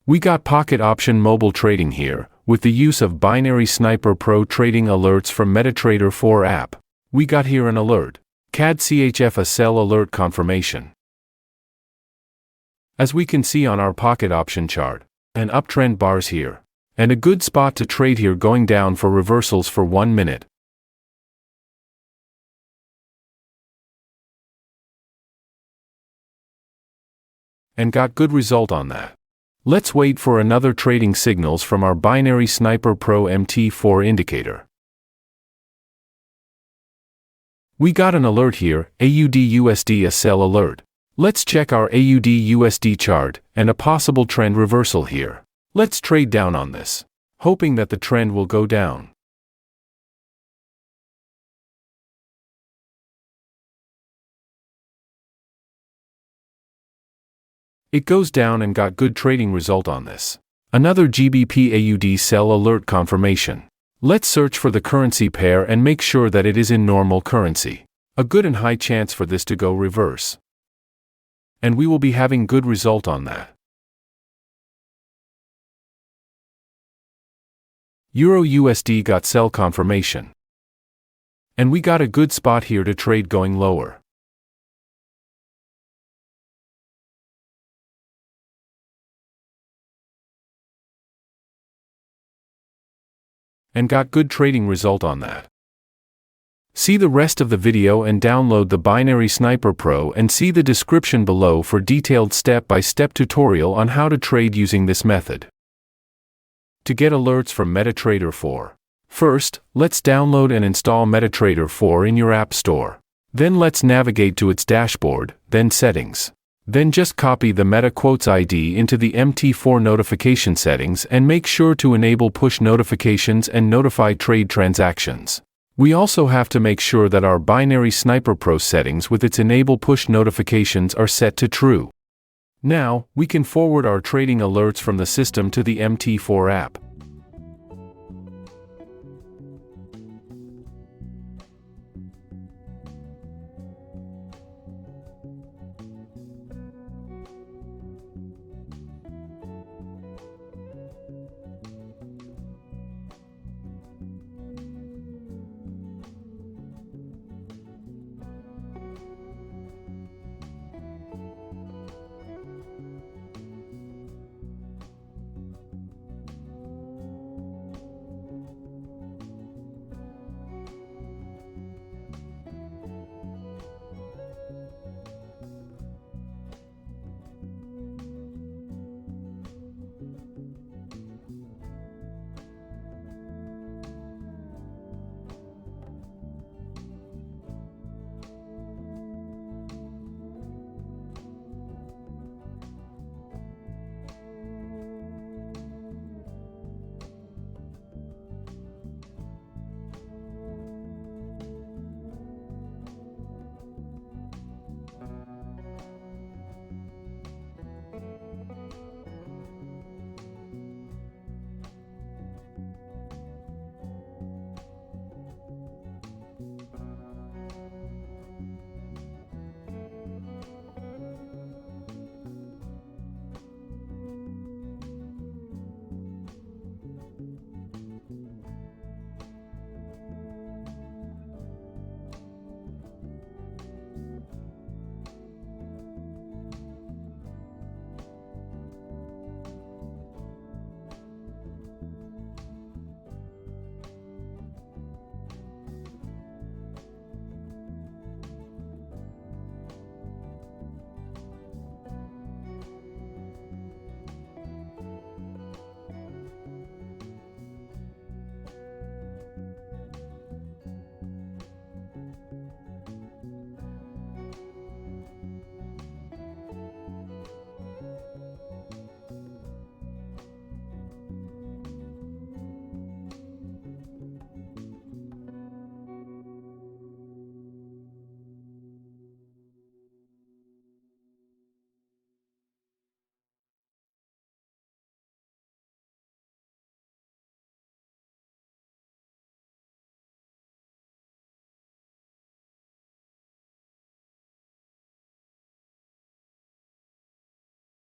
We got Pocket Option Mobile Trading here, with the use of Binary Sniper Pro Trading Alerts from MetaTrader 4 app. We got here an alert. CAD CHF a sell alert confirmation. As we can see on our Pocket Option chart, an uptrend bars here. And a good spot to trade here going down for reversals for 1 minute. And got good result on that. Let's wait for another trading signals from our Binary Sniper Pro MT4 indicator. We got an alert here, AUD/USD a sell alert. Let's check our AUD/USD chart and a possible trend reversal here. Let's trade down on this, hoping that the trend will go down. It goes down and got good trading result on this. Another GBP AUD sell alert confirmation. Let's search for the currency pair and make sure that it is in normal currency. A good and high chance for this to go reverse. And we will be having good result on that. Euro/USD got sell confirmation. And we got a good spot here to trade going lower. And got good trading result on that. See the rest of the video and download the Binary Sniper Pro and see the description below for detailed step-by-step tutorial on how to trade using this method. To get alerts from MetaTrader 4. First, let's download and install MetaTrader 4 in your App Store. Then let's navigate to its dashboard, then Settings. Then just copy the Meta Quotes ID into the MT4 notification settings and make sure to enable push notifications and notify trade transactions. We also have to make sure that our Binary Sniper Pro settings with its enable push notifications are set to true. Now, we can forward our trading alerts from the system to the MT4 app.